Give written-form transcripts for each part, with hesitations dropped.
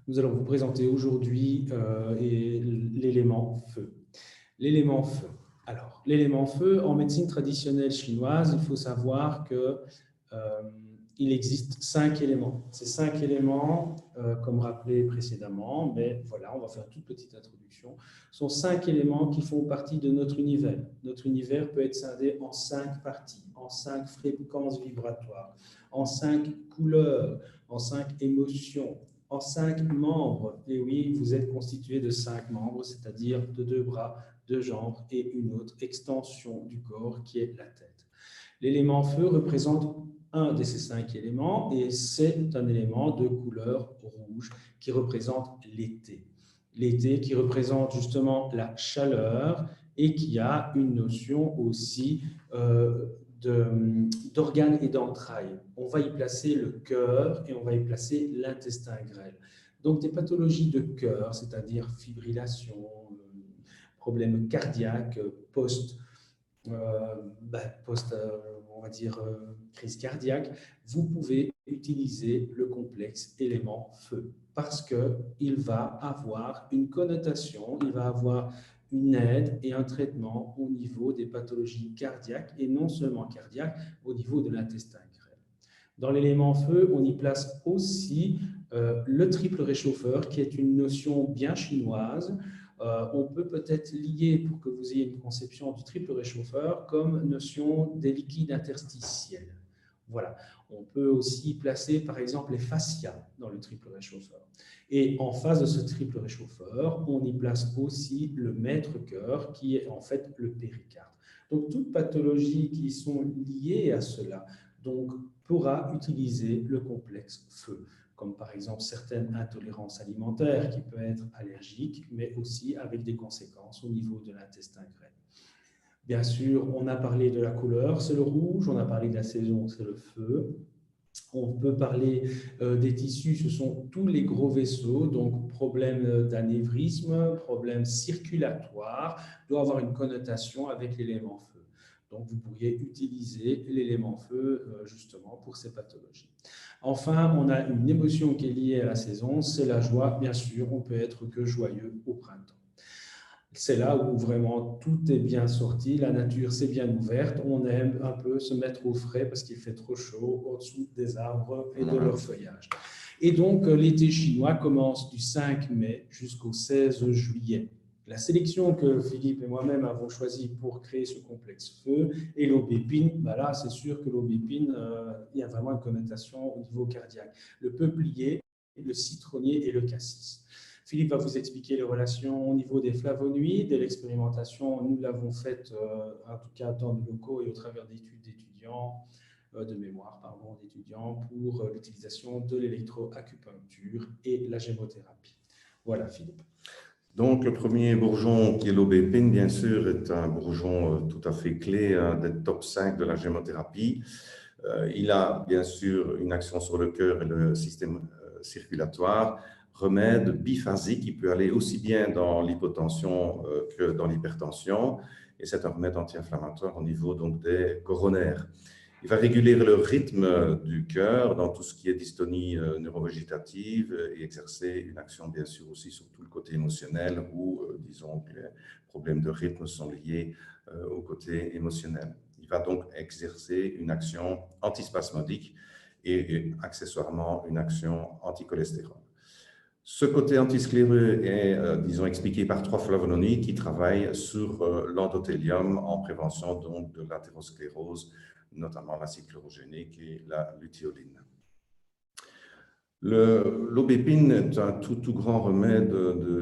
Nous allons vous présenter aujourd'hui l'élément feu. L'élément feu. Alors, l'élément feu, en médecine traditionnelle chinoise, il faut savoir que il existe 5 éléments. Ces 5 éléments, comme rappelé précédemment, mais voilà, on va faire une toute petite introduction, sont 5 éléments qui font partie de notre univers. Notre univers peut être scindé en 5 parties, en 5 fréquences vibratoires, en 5 couleurs, en 5 émotions, en 5 membres. Et oui, vous êtes constitué de 5 membres, c'est-à-dire de 2 bras, 2 jambes et une autre extension du corps qui est la tête. L'élément feu représente un de ces 5 éléments et c'est un élément de couleur rouge qui représente l'été. L'été qui représente justement la chaleur et qui a une notion aussi d'organes et d'entrailles. On va y placer le cœur et on va y placer l'intestin grêle. Donc des pathologies de cœur, c'est-à-dire fibrillation, problèmes cardiaques, on va dire, crise cardiaque, vous pouvez utiliser le complexe élément feu parce qu'il va avoir une connotation, il va avoir une aide et un traitement au niveau des pathologies cardiaques et non seulement cardiaques, au niveau de l'intestin grêle. Dans l'élément feu, on y place aussi le triple réchauffeur qui est une notion bien chinoise. On peut peut-être lier, pour que vous ayez une conception du triple réchauffeur, comme notion des liquides interstitiels. Voilà. On peut aussi placer, par exemple, les fascias dans le triple réchauffeur. Et en face de ce triple réchauffeur, on y place aussi le maître-cœur, qui est en fait le péricarde. Donc, toutes pathologies qui sont liées à cela donc, pourra utiliser le complexe feu, comme par exemple certaines intolérances alimentaires qui peuvent être allergiques, mais aussi avec des conséquences au niveau de l'intestin grêle. Bien sûr, on a parlé de la couleur, c'est le rouge, on a parlé de la saison, c'est le feu. On peut parler des tissus, ce sont tous les gros vaisseaux, donc problème d'anévrisme, problème circulatoire, doit avoir une connotation avec l'élément feu. Donc, vous pourriez utiliser l'élément feu justement pour ces pathologies. Enfin, on a une émotion qui est liée à la saison, c'est la joie. Bien sûr, on peut être que joyeux au printemps. C'est là où vraiment tout est bien sorti, la nature s'est bien ouverte, on aime un peu se mettre au frais parce qu'il fait trop chaud au-dessous des arbres et de leur feuillage. Et donc, l'été chinois commence du 5 mai jusqu'au 16 juillet. La sélection que Philippe et moi-même avons choisie pour créer ce complexe feu et l'aubépine, ben là, c'est sûr que l'aubépine, il y a vraiment une connotation au niveau cardiaque. Le peuplier, le citronnier et le cassis. Philippe va vous expliquer les relations au niveau des flavonoïdes et l'expérimentation, nous l'avons faite en tout cas dans nos locaux et au travers d'études d'étudiants, de mémoire, pardon, d'étudiants pour l'utilisation de l'électroacupuncture et la gémothérapie. Voilà, Philippe. Donc, le premier bourgeon, qui est l'aubépine, bien sûr, est un bourgeon tout à fait clé des top 5 de la gémothérapie. Il a bien sûr une action sur le cœur et le système circulatoire, remède biphasique qui peut aller aussi bien dans l'hypotension que dans l'hypertension, et c'est un remède anti-inflammatoire au niveau donc des coronaires. Il va réguler le rythme du cœur dans tout ce qui est dystonie neurovégétative et exercer une action bien sûr aussi sur tout le côté émotionnel où disons que les problèmes de rythme sont liés au côté émotionnel. Il va donc exercer une action antispasmodique et accessoirement une action anticholestérol. Ce côté antiscléreux est, disons, expliqué par 3 flavonoïdes qui travaillent sur l'endothélium en prévention donc de l'athérosclérose, notamment l'acide chlorogénique et la lutéoline. L'aubépine est un tout grand remède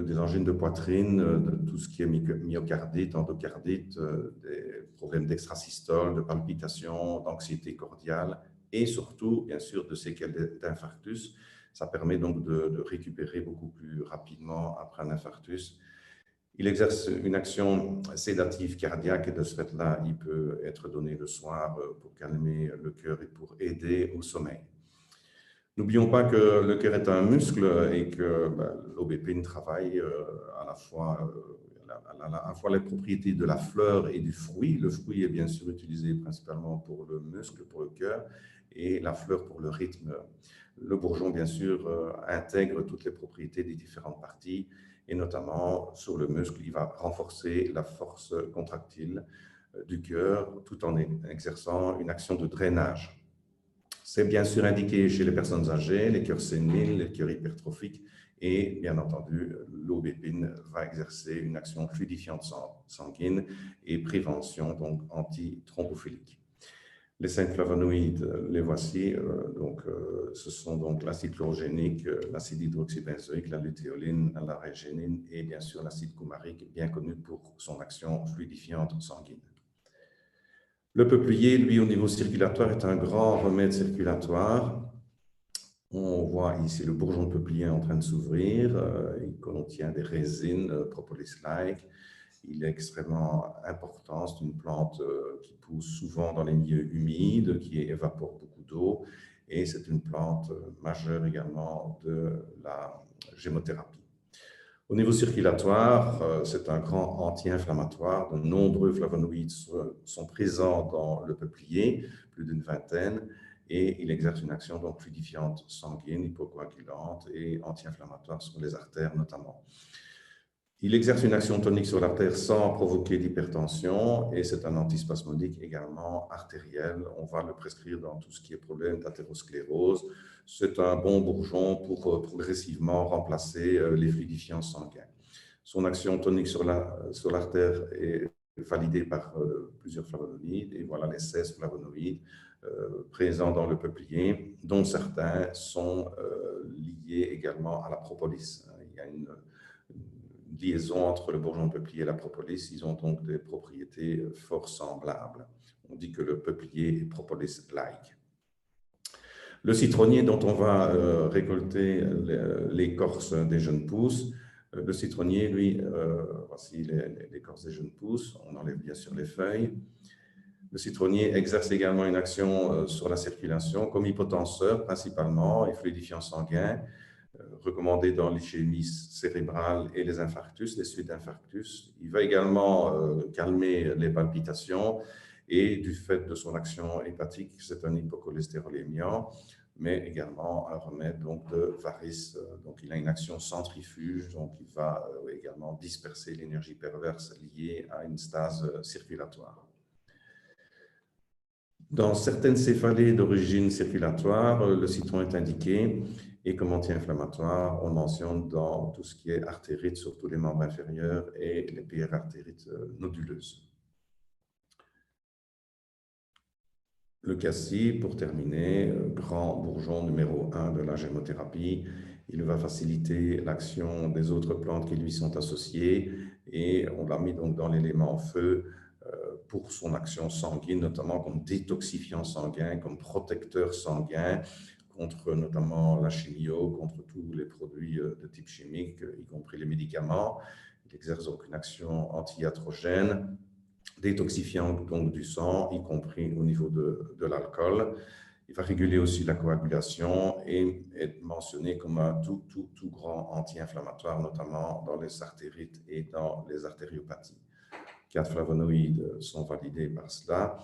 des angines de poitrine, de tout ce qui est myocardite, endocardite, des problèmes d'extrasystole, de palpitations, d'anxiété cordiale et surtout, bien sûr, de séquelles d'infarctus. Ça permet donc de récupérer beaucoup plus rapidement après un infarctus. Il exerce une action sédative cardiaque et de ce fait-là, il peut être donné le soir pour calmer le cœur et pour aider au sommeil. N'oublions pas que le cœur est un muscle et que l'aubépine travaille à la fois à la fois les propriétés de la fleur et du fruit. Le fruit est bien sûr utilisé principalement pour le muscle, pour le cœur, et la fleur pour le rythme. Le bourgeon, bien sûr, intègre toutes les propriétés des différentes parties, et notamment sur le muscle, il va renforcer la force contractile du cœur tout en exerçant une action de drainage. C'est bien sûr indiqué chez les personnes âgées, les cœurs séniles, les cœurs hypertrophiques, et bien entendu, l'aubépine va exercer une action fluidifiante sanguine et prévention donc antithrombophilique. Les 5 flavonoïdes, les voici. Ce sont donc l'acide chlorogénique, l'acide hydroxybenzoïque, la lutéoline, la régénine et bien sûr l'acide coumarique, bien connu pour son action fluidifiante sanguine. Le peuplier, lui, au niveau circulatoire, est un grand remède circulatoire. On voit ici le bourgeon de peuplier en train de s'ouvrir. Il contient des résines propolis-like. Il est extrêmement important. C'est une plante qui pousse souvent dans les milieux humides, qui évapore beaucoup d'eau. Et c'est une plante majeure également de la gémothérapie. Au niveau circulatoire, c'est un grand anti-inflammatoire. De nombreux flavonoïdes sont présents dans le peuplier, plus d'une vingtaine, et il exerce une action donc fluidifiante sanguine, hypocoagulante et anti-inflammatoire sur les artères notamment. Il exerce une action tonique sur l'artère sans provoquer d'hypertension et c'est un antispasmodique également artériel. On va le prescrire dans tout ce qui est problème d'athérosclérose. C'est un bon bourgeon pour progressivement remplacer les fluidifiants sanguins. Son action tonique sur l'artère est validée par plusieurs flavonoïdes et voilà les 16 flavonoïdes présents dans le peuplier, dont certains sont liés également à la propolis. Il y a une liaison entre le bourgeon de peuplier et la propolis. Ils ont donc des propriétés fort semblables. On dit que le peuplier est propolis-like. Le citronnier dont on va récolter l'écorce des jeunes pousses, le citronnier, lui, voici l'écorce des jeunes pousses, on enlève bien sûr les feuilles. Le citronnier exerce également une action sur la circulation comme hypotenseur principalement et fluidifiant sanguin, recommandé dans l'ischémie cérébrale et les infarctus, les suites d'infarctus. Il va également calmer les palpitations et du fait de son action hépatique, c'est un hypocholestérolémiant, mais également un remède donc, de varices. Donc, il a une action centrifuge, donc il va également disperser l'énergie perverse liée à une stase circulatoire. Dans certaines céphalées d'origine circulatoire, le citron est indiqué et comme anti-inflammatoire, on mentionne dans tout ce qui est artérite, surtout les membres inférieurs et les périartérites noduleuses. Le cassis, pour terminer, grand bourgeon numéro 1 de la gémothérapie, il va faciliter l'action des autres plantes qui lui sont associées et on l'a mis donc dans l'élément feu pour son action sanguine, notamment comme détoxifiant sanguin, comme protecteur sanguin contre notamment la chimio, contre tous les produits de type chimique, y compris les médicaments. Il exerce donc une action anti-iatrogène, détoxifiant donc du sang, y compris au niveau de l'alcool. Il va réguler aussi la coagulation et est mentionné comme un tout grand anti-inflammatoire, notamment dans les artérites et dans les artériopathies. 4 flavonoïdes sont validés par cela.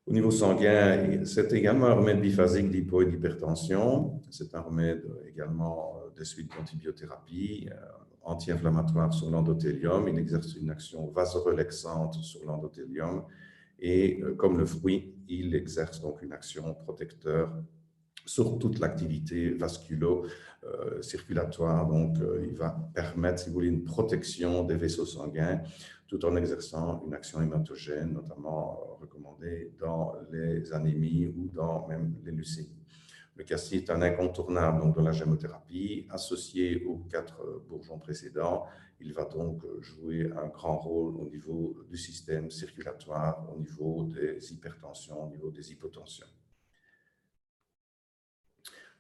Au niveau sanguin, c'est également un remède biphasique d'hypo et d'hypertension. C'est un remède également des suites d'antibiothérapie, anti-inflammatoire sur l'endothélium. Il exerce une action vasorelaxante sur l'endothélium et comme le fruit, il exerce donc une action protecteur sur toute l'activité vasculo-circulatoire. Donc, il va permettre, si vous voulez, une protection des vaisseaux sanguins tout en exerçant une action hématogène, notamment recommandée dans les anémies ou dans même les leucémies. Le cassis est un incontournable donc, de la gémothérapie. Associé aux 4 bourgeons précédents, il va donc jouer un grand rôle au niveau du système circulatoire, au niveau des hypertensions, au niveau des hypotensions.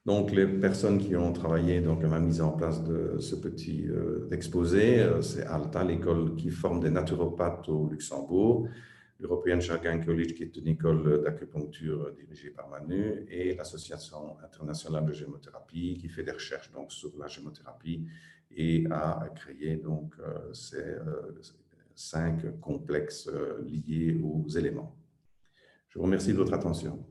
Donc, les personnes qui ont travaillé donc, à la mise en place de ce petit exposé, c'est ALTA, l'école qui forme des naturopathes au Luxembourg, l'European Shargan College, qui est une école d'acupuncture dirigée par Manu, et l'Association internationale de gémothérapie, qui fait des recherches donc, sur la gémothérapie et a créé donc, ces 5 complexes liés aux éléments. Je vous remercie de votre attention.